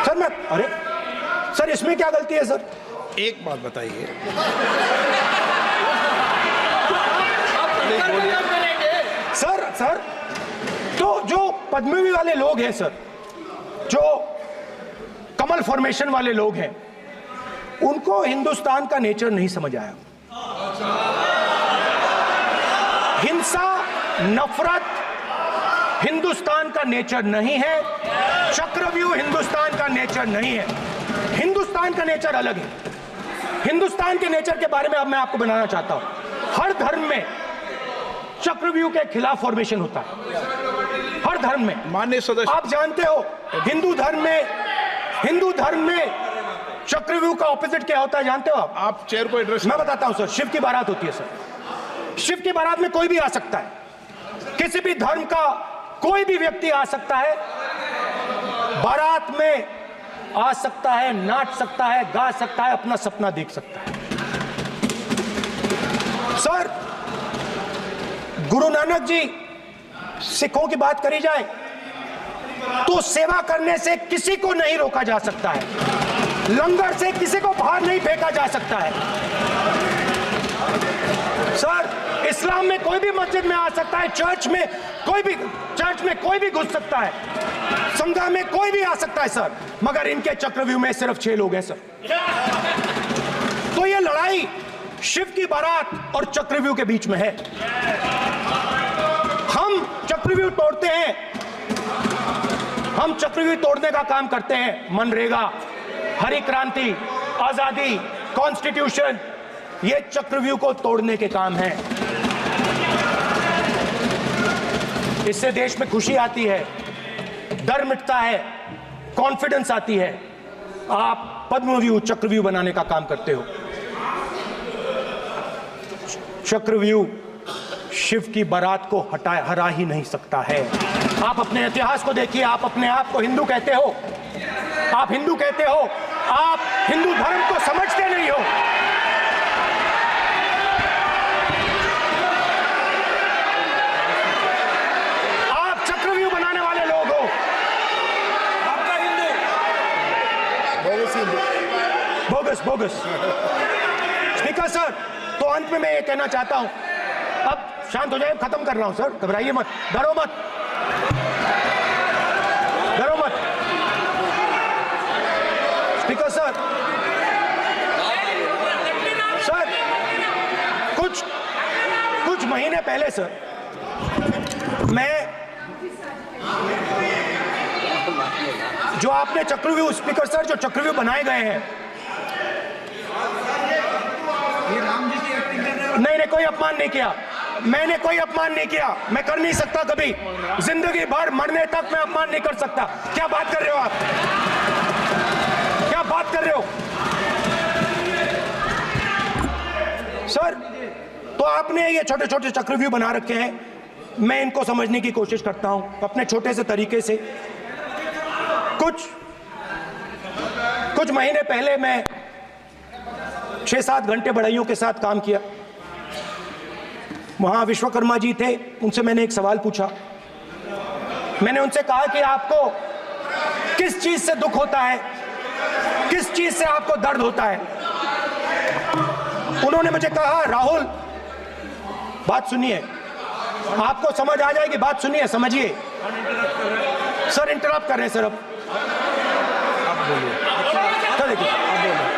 सर। मैं अरे सर इसमें क्या गलती है सर? एक बात बताइए, सर तो जो पद्मव्यूह वाले लोग हैं सर, जो कमल फॉर्मेशन वाले लोग हैं, उनको हिंदुस्तान का नेचर नहीं समझ आया। हिंसा, नफरत हिंदुस्तान का नेचर नहीं है, चक्रव्यूह हिंदुस्तान का नेचर नहीं है। हिंदुस्तान का नेचर अलग है। हिंदुस्तान के नेचर के बारे में अब मैं आपको बनाना चाहता हूं। हर धर्म में चक्रव्यूह के खिलाफ फॉर्मेशन होता है, हर धर्म में। माननीय सदस्य, आप जानते हो हिंदू धर्म में चक्रव्यूह का ऑपोजिट क्या होता है, जानते हो आप चेयर को एड्रेस। मैं बताता हूं सर, शिव की बारात होती है सर। शिव की बारात में कोई भी आ सकता है, किसी भी धर्म का कोई भी व्यक्ति आ सकता है, बारात में आ सकता है, नाच सकता है, गा सकता है, अपना सपना देख सकता है। सर गुरु नानक जी, सिखों की बात करी जाए तो सेवा करने से किसी को नहीं रोका जा सकता है, लंगर से किसी को बाहर नहीं फेंका जा सकता है। सर इस्लाम में कोई भी मस्जिद में आ सकता है, चर्च में कोई भी घुस सकता है, संघा में कोई भी आ सकता है सर, मगर इनके चक्रव्यूह में सिर्फ 6 लोग हैं सर। तो ये लड़ाई शिव की बारात और चक्रव्यूह के बीच में है। हम चक्रव्यूह तोड़ते हैं, हम चक्रव्यूह तोड़ने का काम करते हैं। मनरेगा, हरी क्रांति, आजादी, कॉन्स्टिट्यूशन, ये चक्रव्यूह को तोड़ने के काम हैं। इससे देश में खुशी आती है, डर मिटता है, कॉन्फिडेंस आती है। आप पद्मव्यूह चक्रव्यूह बनाने का काम करते हो। चक्रव्यूह शिव की बारात को हरा ही नहीं सकता है। आप अपने इतिहास को देखिए, आप अपने आप को हिंदू कहते हो, आप हिंदू कहते हो, आप हिंदू धर्म को समझते नहीं हो। आप चक्रव्यूह बनाने वाले लोग हो, आपका हिंदू बोगस। स्पीकर सर, तो अंत में मैं ये कहना चाहता हूं, अब शांत हो जाए, खत्म कर रहा हूं सर, घबराइए मत, डरो मत। स्पीकर सर, कुछ महीने पहले सर, मैं जो आपने चक्रव्यूह, स्पीकर सर, जो चक्रव्यूह बनाए गए हैं, ये राम जी की एक्टिंग कर रहे हो। नहीं कोई अपमान नहीं किया, मैंने कोई अपमान नहीं किया, मैं कर नहीं सकता कभी, जिंदगी भर मरने तक मैं अपमान नहीं कर सकता। क्या बात कर रहे हो आप, क्या बात कर रहे हो सर? तो आपने ये छोटे छोटे चक्रव्यूह बना रखे हैं, मैं इनको समझने की कोशिश करता हूं अपने छोटे से तरीके से। कुछ महीने पहले मैं 6-7 घंटे बढ़इयों के साथ काम किया। वहां विश्वकर्मा जी थे, उनसे मैंने एक सवाल पूछा। मैंने उनसे कहा कि आपको किस चीज से दुख होता है, किस चीज से आपको दर्द होता है? उन्होंने मुझे कहा, राहुल बात सुनिए, आपको समझ आ जाएगी, बात सुनिए, समझिए। सर इंटरप्ट कर रहे हैं सर, अब बोलिए, सर देखिए, आप बोलिए।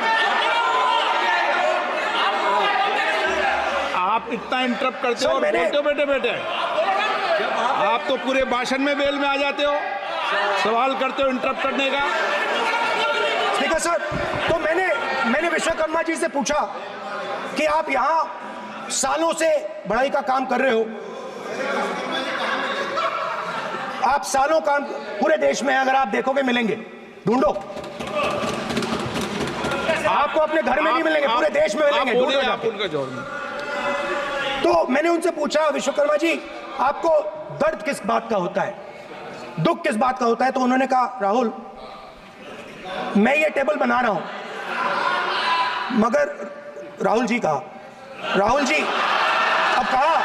आप इतना इंटरप्ट करते हो और मैंने बोलते हो बेटे बेटे, आप तो पूरे भाषण में बेल में आ जाते हो, सवाल करते हो इंटरप्ट करने का। ठीक है सर, तो मैंने विश्वकर्मा जी से पूछा कि आप यहां सालों से बढ़ाई का काम कर रहे हो, आप सालों काम पूरे देश में, अगर आप देखोगे मिलेंगे, ढूंढो, आपको अपने घर में नहीं मिलेंगे, पूरे देश में मिलेंगे, ढूंढो आप उनका जवाब में। तो मैंने उनसे पूछा, विश्वकर्मा जी आपको दर्द किस बात का होता है, दुख किस बात का होता है? तो उन्होंने कहा, राहुल मैं ये टेबल बना रहा हूं, मगर राहुल जी कहा, राहुल जी अब कहा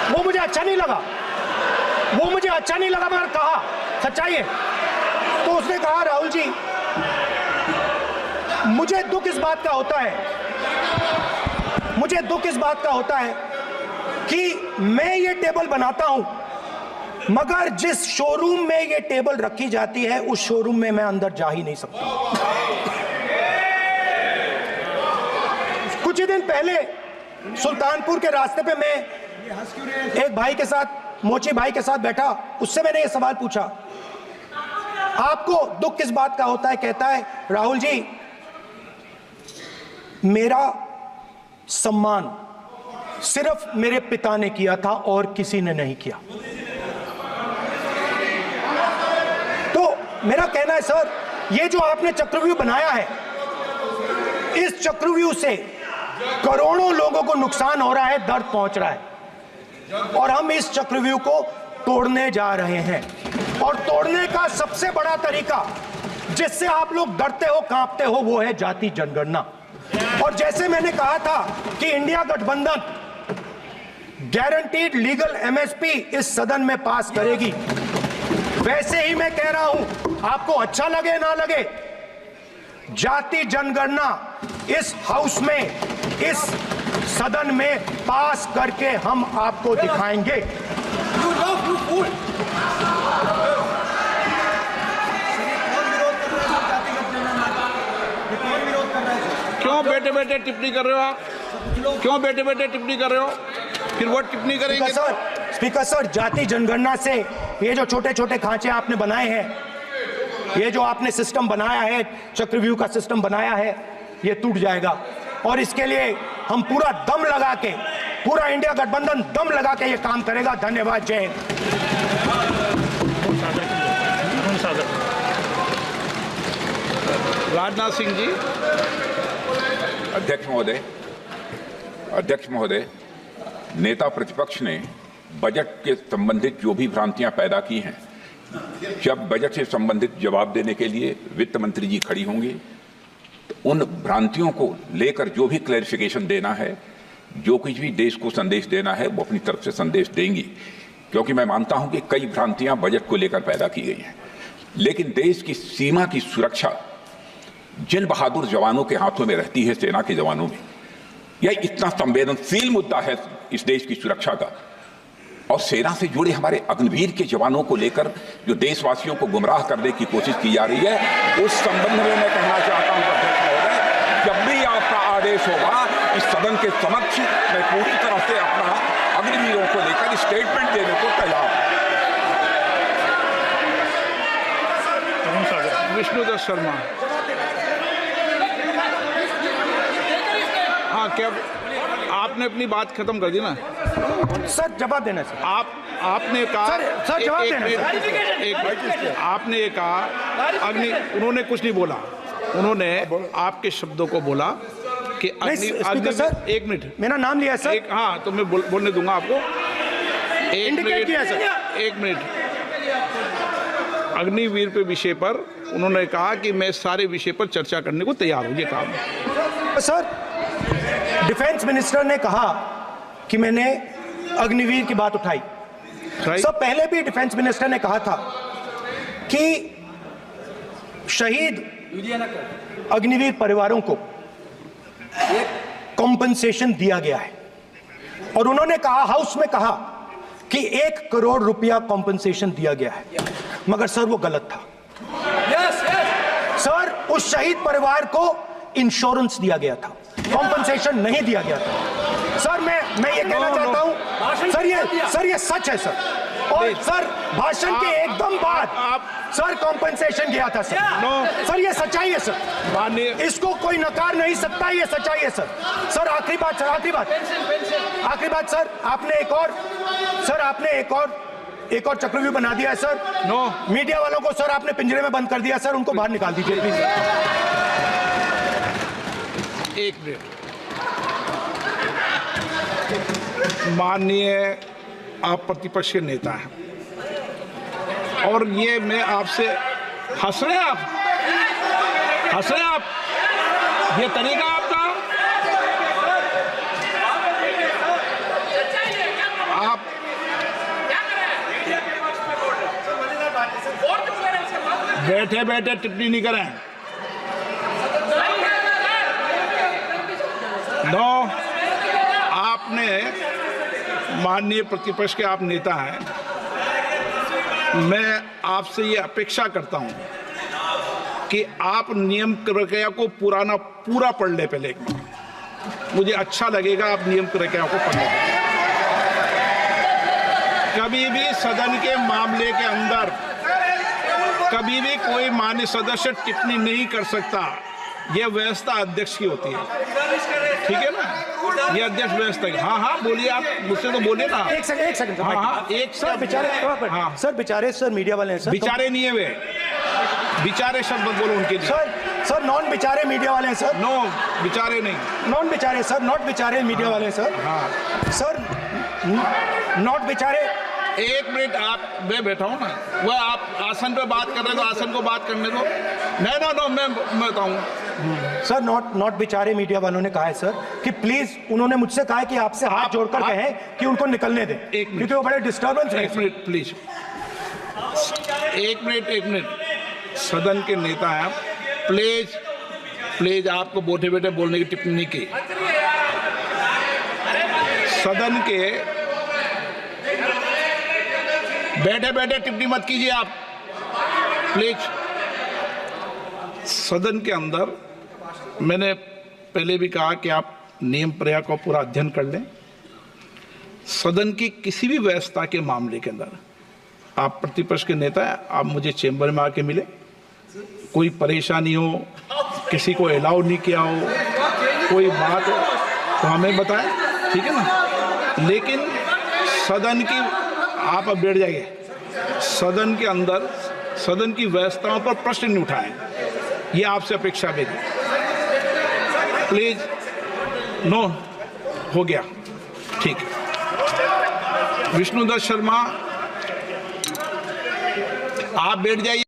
वो मुझे अच्छा नहीं लगा, मगर कहा सच्चाई है। तो उसने कहा, राहुल जी मुझे दुख इस बात का होता है कि मैं ये टेबल बनाता हूं, मगर जिस शोरूम में ये टेबल रखी जाती है उस शोरूम में मैं अंदर जा ही नहीं सकता। कुछ ही दिन पहले सुल्तानपुर के रास्ते पे मैं एक भाई के साथ, मोची भाई के साथ बैठा, उससे मैंने ये सवाल पूछा, आपको दुख किस बात का होता है? कहता है, राहुल जी मेरा सम्मान सिर्फ मेरे पिता ने किया था और किसी ने नहीं किया। तो मेरा कहना है सर, ये जो आपने चक्रव्यूह बनाया है, इस चक्रव्यूह से करोड़ों लोगों को नुकसान हो रहा है, दर्द पहुंच रहा है, और हम इस चक्रव्यूह को तोड़ने जा रहे हैं। और तोड़ने का सबसे बड़ा तरीका जिससे आप लोग डरते हो, कांपते हो, वो है जाति जनगणना। और जैसे मैंने कहा था कि इंडिया गठबंधन गारंटीड लीगल एमएसपी इस सदन में पास करेगी, वैसे ही मैं कह रहा हूं, आपको अच्छा लगे ना लगे, जाति जनगणना इस हाउस में, इस सदन में पास करके हम आपको दिखाएंगे। क्यों बेटे बेटे टिप्पणी कर रहे हो आप? क्यों बेटे बेटे टिप्पणी कर रहे हो? फिर वो टिप्पणी करेंगे। स्पीकर सर, जाति जनगणना से ये जो छोटे छोटे खांचे आपने बनाए हैं, ये जो आपने सिस्टम बनाया है, चक्रव्यूह का सिस्टम बनाया है, ये टूट जाएगा। और इसके लिए हम पूरा दम लगा के, पूरा इंडिया गठबंधन दम लगा के ये काम करेगा। धन्यवाद, जय हिंद। राजनाथ सिंह जी। अध्यक्ष महोदय, नेता प्रतिपक्ष ने बजट के संबंधित जो भी भ्रांतियां पैदा की हैं, जब बजट से संबंधित जवाब देने के लिए वित्त मंत्री जी खड़ी होंगी तो उन भ्रांतियों को लेकर जो भी क्लैरिफिकेशन देना है, जो कुछ भी देश को संदेश देना है, वो अपनी तरफ से संदेश देंगी। क्योंकि मैं मानता हूं कि कई भ्रांतियां बजट को लेकर पैदा की गई हैं, लेकिन देश की सीमा की सुरक्षा जिन बहादुर जवानों के हाथों में रहती है, सेना के जवानों में, यह इतना संवेदनशील मुद्दा है इस देश की सुरक्षा का, और सेना से जुड़े हमारे अग्निवीर के जवानों को लेकर जो देशवासियों को गुमराह करने की कोशिश की जा रही है, उस संबंध में मैं कहना चाहता हूं अध्यक्ष महोदय, जब भी आपका आदेश होगा इस सदन के समक्ष मैं पूरी तरह से अपना अग्निवीरों को लेकर स्टेटमेंट देने को तैयार हूं। विष्णुदत्त शर्मा। हाँ, क्या आप आपने अपनी बात खत्म कर दी ना। सर जवाब देना सर। आपने कहा सर जवाब देना सर। आपने कहा उन्होंने कुछ नहीं बोला, उन्होंने आपके शब्दों को बोला कि स्पीकर सर, एक मिनट, मेरा नाम लिया है सर। हाँ तो मैं बोलने दूंगा आपको। इंडिकेट किया सर। एक मिनट। अग्निवीर पे विषय पर उन्होंने कहा कि मैं सारे विषय पर चर्चा करने को तैयार हूं, ये कहा। सर डिफेंस मिनिस्टर ने कहा कि मैंने अग्निवीर की बात उठाई। सर पहले भी डिफेंस मिनिस्टर ने कहा था कि शहीद अग्निवीर परिवारों को कॉम्पनसेशन दिया गया है, और उन्होंने कहा, हाउस में कहा कि 1 करोड़ रुपया कॉम्पनसेशन दिया गया है, मगर सर वो गलत था। सर उस शहीद परिवार को इंश्योरेंस दिया गया था, कॉम्पनसेशन नहीं दिया गया था। सर मैं ये कहना चाहता हूं सर, ये सच है सर। और सर भाषण के एकदम बाद सर कॉम्पनसेशन गया था सर। सर ये सच्चाई है सर, इसको कोई नकार नहीं सकता, ये सच्चाई है सर। सर आखिरी बात सर, आपने एक और चक्रव्यूह बना दिया है सर। मीडिया वालों को सर आपने पिंजरे में बंद कर दिया सर, उनको बाहर निकाल दीजिए प्लीज। एक मिनट। माननीय आप प्रतिपक्ष के नेता हैं और ये मैं आपसे हंस रहे हैं आप, ये तरीका आपका। आप बैठे बैठे टिप्पणी नहीं करें। आपने माननीय प्रतिपक्ष के आप नेता हैं, मैं आपसे ये अपेक्षा करता हूं कि आप नियम प्रक्रिया को पूरा पढ़ ले पहले एक बार। मुझे अच्छा लगेगा आप नियम प्रक्रिया को पढ़ लें। कभी भी सदन के मामले के अंदर कभी भी कोई माननीय सदस्य टिप्पणी नहीं कर सकता, यह व्यवस्था अध्यक्ष की होती है, ठीक है ना? ये अध्यक्ष व्यवस्था है। हाँ बोलिए, आप मुझसे तो बोलिए ना। एक सेकंड सर, बेचारे सर मीडिया वाले हैं सर। बेचारे नहीं है वे, बेचारे शब्द बोलो उनके लिए। सर नॉन बेचारे मीडिया वाले हैं सर। नो बेचारे नहीं, नॉन बेचारे सर, नॉट बेचारे मीडिया वाले हैं सर। हाँ सर नॉट बेचारे। एक मिनट, मैं बैठा हूँ ना, वह आप आसन पे बात कर रहे हो तो आसन को बात करने दो। नो मैं बताऊँ सर, नॉट बेचारे मीडिया वालों ने कहा है सर कि प्लीज, उन्होंने मुझसे कहा है कि आपसे हाथ जोड़कर कहें कि उनको निकलने दें, क्योंकि वो बड़े डिस्टर्बेंस है। एक मिनट प्लीज, एक मिनट, सदन के नेता हैं, प्लीज आपको बैठे बैठे बोलने की टिप्पणी की। सदन के बैठे बैठे टिप्पणी मत कीजिए आप, प्लीज। सदन के अंदर मैंने पहले भी कहा कि आप नियम प्रक्रिया को पूरा अध्ययन कर लें। सदन की किसी भी व्यवस्था के मामले के अंदर आप प्रतिपक्ष के नेता हैं, आप मुझे चेंबर में आके मिले, कोई परेशानी हो, किसी को अलाउ नहीं किया हो, कोई बात हो तो हमें बताएं, ठीक है ना? लेकिन सदन की, आप अब बैठ जाइए, सदन के अंदर सदन की व्यवस्थाओं पर प्रश्न नहीं उठाएं, ये आपसे अपेक्षा मेरी, प्लीज। नो हो गया, ठीक। विष्णुदत्त शर्मा आप बैठ जाइए।